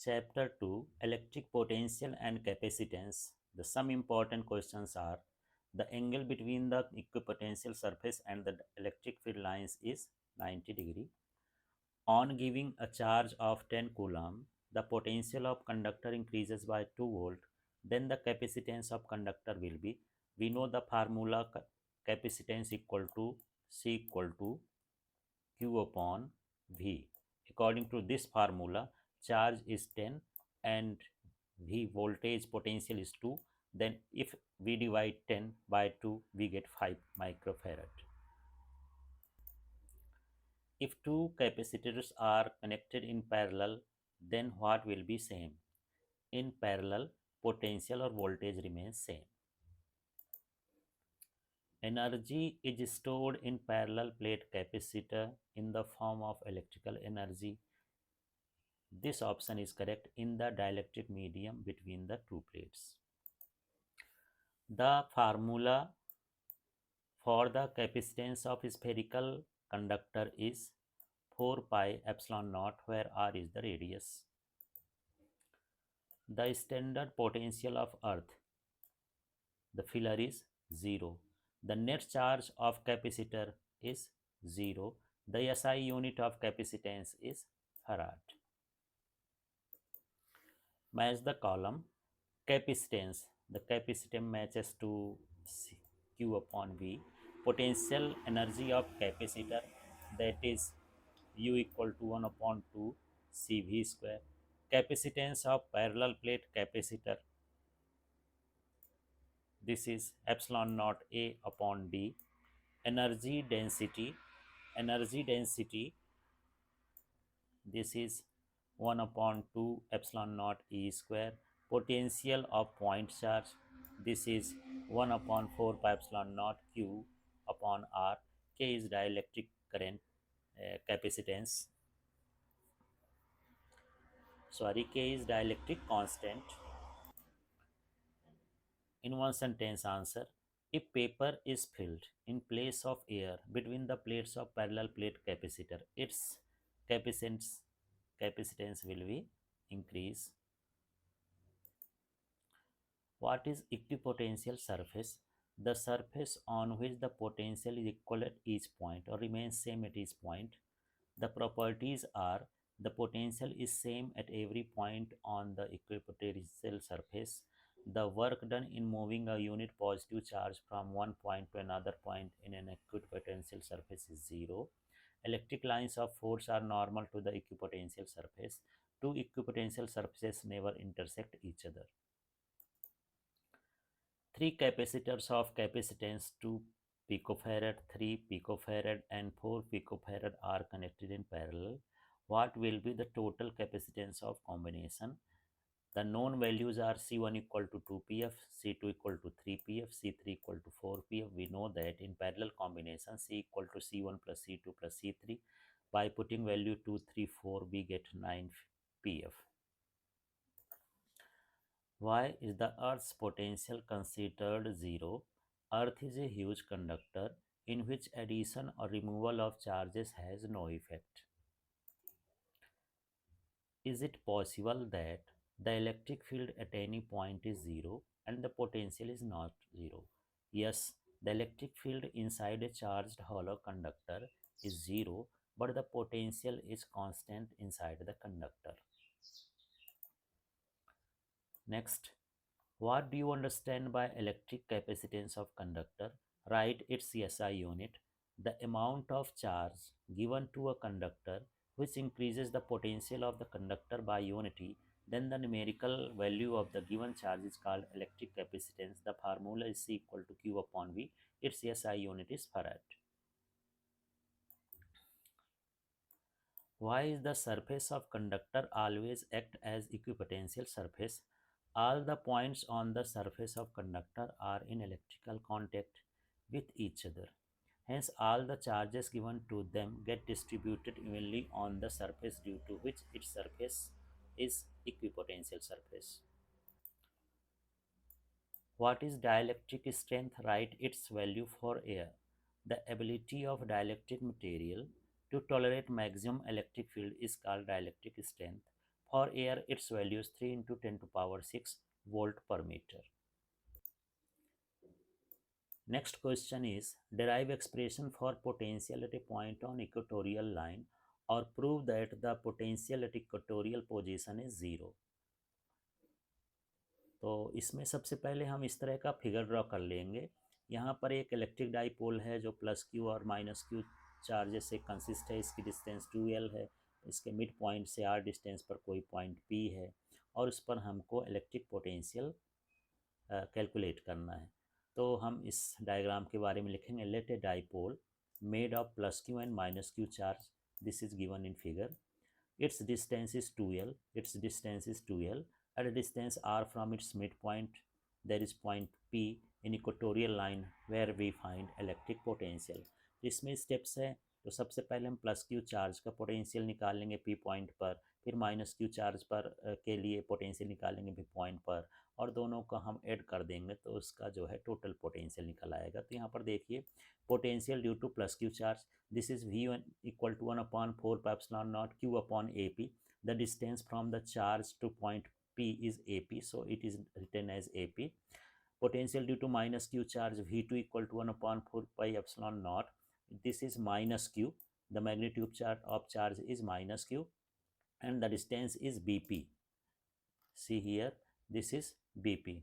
Chapter 2, Electric Potential and Capacitance. The some important questions are: the angle between the equipotential surface and the electric field lines is 90 degree. On giving a charge of 10 coulomb, the potential of conductor increases by 2 volt. Then the capacitance of conductor will be, we know the formula, capacitance equal to C equal to Q upon V. According to this formula, charge is 10 and V voltage potential is 2. Then if we divide 10 by 2, we get 5 microfarad. If two capacitors are connected in parallel, then what will be same? In parallel, potential or voltage remains same. Energy is stored in parallel plate capacitor in the form of electrical energy. This option is correct in the dielectric medium between the two plates. The formula for the capacitance of spherical conductor is 4 pi epsilon naught, where r is the radius. The standard potential of earth, the filler, is 0. The net charge of capacitor is 0. The SI unit of capacitance is farad. Match the column. Capacitance, the capacitance matches to Q upon V. Potential energy of capacitor, that is U equal to 1 upon 2 CV square. Capacitance of parallel plate capacitor, this is epsilon naught A upon D. Energy density, this is 1 upon 2 epsilon naught E square. Potential of point charge, this is 1 upon 4 pi epsilon naught Q upon R. K is dielectric current, capacitance. K is dielectric constant. In one sentence answer: if paper is filled in place of air between the plates of parallel plate capacitor, its capacitance capacitance will be increase. What is equipotential surface? The surface on which the potential is equal at each point or remains same at each point. The properties are: the potential is same at every point on the equipotential surface. The work done in moving a unit positive charge from one point to another point in an equipotential surface is 0. Electric lines of force are normal to the equipotential surface. Two equipotential surfaces never intersect each other. Three capacitors of capacitance 2 picofarad, 3 picofarad and 4 picofarad are connected in parallel. What will be the total capacitance of combination? The known values are C1 equal to 2 pf, C2 equal to 3 pf, C3 equal to 4 pf. We know that in parallel combination C equal to C1 plus C2 plus C3. By putting value 2, 3, 4, we get 9 pf. Why is the Earth's potential considered 0? Earth is a huge conductor in which addition or removal of charges has no effect. Is it possible that the electric field at any point is 0 and the potential is not 0? Yes, the electric field inside a charged hollow conductor is 0, but the potential is constant inside the conductor. Next, what do you understand by electric capacitance of conductor? Write its SI unit. The amount of charge given to a conductor which increases the potential of the conductor by unity, then the numerical value of the given charge is called electric capacitance. The formula is C equal to Q upon V. Its SI unit is farad. Why is the surface of conductor always act as equipotential surface? All the points on the surface of conductor are in electrical contact with each other. Hence, all the charges given to them get distributed evenly on the surface, due to which its surface is equipotential surface. What is dielectric strength? Write its value for air. The ability of dielectric material to tolerate maximum electric field is called dielectric strength. For air, its value is 3 into 10 to power 6 volt per meter. Next question is, derive expression for potential at a point on equatorial line or prove that the potential at equatorial position is 0. तो इसमें सबसे पहले हम इस तरह का figure draw कर लेंगे। यहाँ पर एक इलेक्ट्रिक डाइपोल है जो प्लस क्यू और माइनस क्यू चार्जेस से कंसिस्ट है। इसकी डिस्टेंस 2L है। इसके मिड पॉइंट से R डिस्टेंस पर कोई पॉइंट P है और उस पर हमको इलेक्ट्रिक पोटेंशियल कैलकुलेट करना है। तो हम इस डायग्राम के बारे में लिखेंगे, let a dipole made of plus q and minus q charge, this is given in figure, its distance is 2L. At a distance r from its midpoint, there is point P in equatorial line where we find electric potential. इसमें steps है। तो सबसे पहले हम plus Q charge का potential निकालेंगे P point पर, फिर माइनस क्यू चार्ज पर के लिए पोटेंशियल निकालेंगे P पॉइंट पर, और दोनों का हम ऐड कर देंगे तो उसका जो है टोटल पोटेंशियल निकल आएगा। तो यहाँ पर देखिए, potential due two plus Q charge, this is V1 equal to 1 upon 4 pi epsilon naught Q upon AP. The distance from the charge to point P is AP, so it is written as AP. Potential due to minus Q charge, V2 equal to 1 upon 4 pi epsilon naught. This is minus Q. The magnitude of charge is minus Q and the distance is BP. See here, this is BP.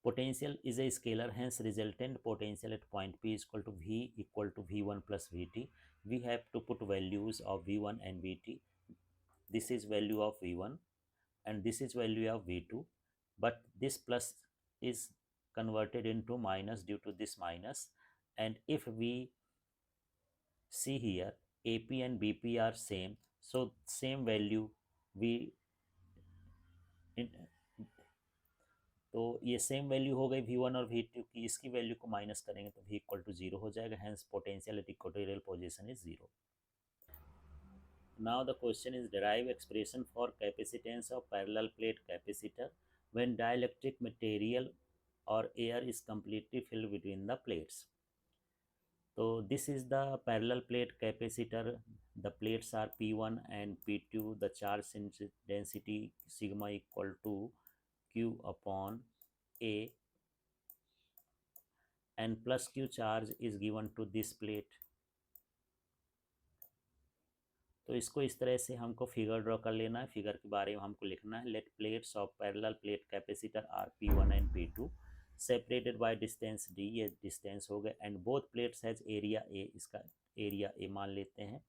Potential is a scalar, hence resultant potential at point P is equal to V equal to V1 plus Vt. We have to put values of V1 and Vt. This is value of V1 and this is value of V2, but this plus is converted into minus due to this minus. And if we see here, AP and BP are same, so same value we तो ये same value हो गई V1 और V2 की, इसकी value को minus करेंगे तो V इक्वल टू 0 हो जाएगा, hence potential at equatorial position is 0. Now the question is derive expression for capacitance of parallel plate capacitor when dielectric material or air is completely filled between the plates. तो this is the parallel plate capacitor. The plates are P1 and P2. The charge density sigma equal to Q upon A and plus Q charge is given to this plate. तो इसको इस तरह से हमको figure draw कर लेना है। Figure के बारे में हमको लिखना है, let plates of parallel plate capacitor are P1 and P2 separated by distance D, ये डिस्टेंस हो गए, and both plates has area A, इसका एरिया A मान लेते हैं,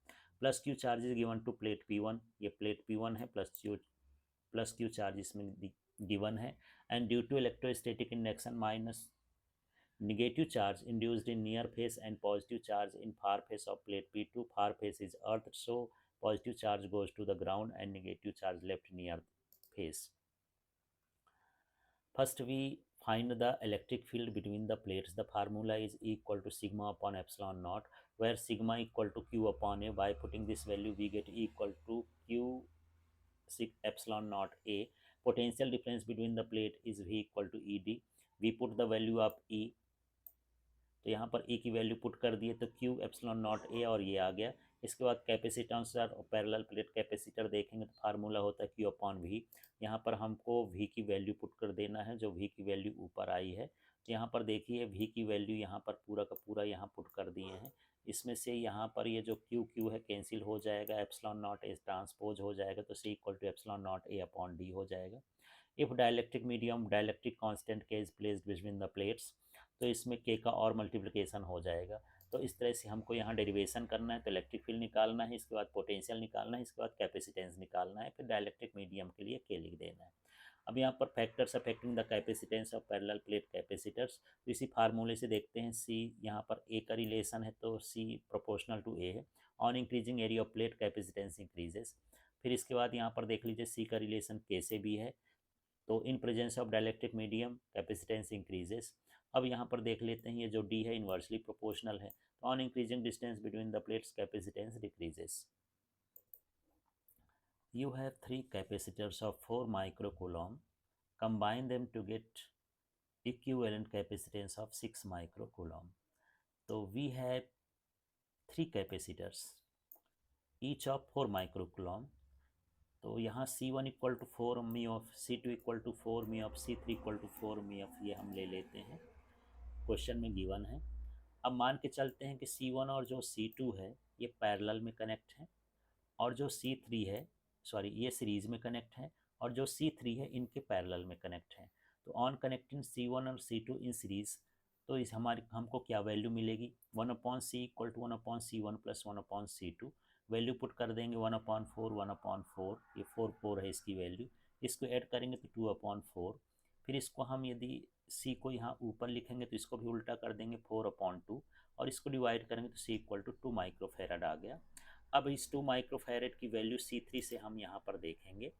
plus Q charge is given to plate P1, ये plate P1 है, plus Q charge इसमें given है, and due to electrostatic induction minus negative charge induced in near face and positive charge in far face of plate P2. Far face is earth, so positive charge goes to the ground and negative charge left near face. First we find the electric field between the plates. The formula is equal to sigma upon epsilon naught, where sigma equal to Q upon A. By putting this value we get equal to Q epsilon naught A. Potential difference between the plate is V equal to ED. We put the value of E, तो यहाँ पर E की value put कर दिए तो Q epsilon naught A और ये आ गया। इसके बाद कैपेसिटेंस और पैरेलल प्लेट कैपेसिटर देखेंगे तो फार्मूला होता है Q अपॉन V। यहाँ पर हमको V की वैल्यू पुट कर देना है, जो V की वैल्यू ऊपर आई है। तो यहाँ पर देखिए V की वैल्यू यहाँ पर पूरा का पूरा यहाँ पुट कर दिए हैं। इसमें से यहाँ पर ये जो Q है कैंसिल हो जाएगा, एप्सिलॉन नॉट A ट्रांसपोज हो जाएगा, तो C equal to epsilon naught A upon D हो जाएगा। If dielectric medium dielectric constant K is placed between the plates, तो इसमें K का और मल्टीप्लिकेशन हो जाएगा। तो इस तरह से हमको यहाँ डेरिवेशन करना है, तो इलेक्ट्रिक फील्ड निकालना है, इसके बाद पोटेंशियल निकालना है, इसके बाद कैपेसिटेंस निकालना है, फिर डाइलेक्ट्रिक मीडियम के लिए K लिख देना है। अब यहाँ पर factors affecting the capacitance of parallel plate capacitors, तो इसी फार्मूले से देखते हैं। C यहाँ पर A का रिलेशन है तो C प्रोपोर्शनल टू A है। On increasing area of plate capacitance increases. फिर इसके बाद यहाँ पर देख लीजिए C का रिलेशन K से भी है, तो in presence of dielectric medium capacitance increases. अब यहाँ पर देख लेते हैं, ये जो D है इन्वर्सली प्रोपोर्शनल है, तो on increasing distance between the plates capacitance decreases. You have 3 capacitors of 4 microcoulomb. Combine them to get equivalent capacitance of 6 microcoulomb. तो we have 3 capacitors. Each of 4 microcoulomb. तो यहाँ C1 equal to 4 mu F, C2 equal to 4 mu F, C3 equal to 4 mu F, ये हम ले लेते हैं, question में given है। अब मान के चलते हैं कि C1 और जो C2 है ये पैरेलल में कनेक्ट है, और जो C3 है, सॉरी ये सीरीज में कनेक्ट है, और जो C3 है इनके पैरेलल में कनेक्ट है। तो ऑन कनेक्टिंग C1 और C2 इन सीरीज, तो इस हमारी हमको क्या वैल्यू मिलेगी, 1/C equal to 1/C1 plus 1/C2। Value put कर देंगे 1/4, 1/4, ये 4 है इसकी वैल्यू। इसको ऐड करेंगे तो 2/4। फिर इसको हम यदि C को यहाँ ऊपर लिखेंगे तो इसको भी उल्टा कर देंगे 4/2, और इसको डिवाइड करेंगे तो C इक्वल टू 2 माइक्रोफेराड आ गया। अब इस 2 माइक्रोफेरेड की वैल्यू C3 से हम यहाँ पर देखेंगे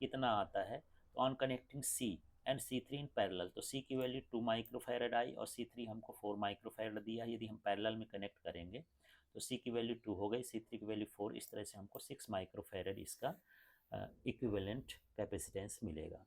कितना आता है। तो on connecting C and C3 in parallel, तो C की वैल्यू 2 माइक्रोफेरेड आई और C3 हमको 4 माइक्रोफेरेड दिया। यदि हम पैरेलल में कनेक्ट करेंगे तो C की वैल्यू 2 हो गई, C3 की वैल्यू 4, इस तरह से हमको 6 माइक्रोफेरेड इसका इक्विवेलेंट कैपेसिटेंस मिलेगा।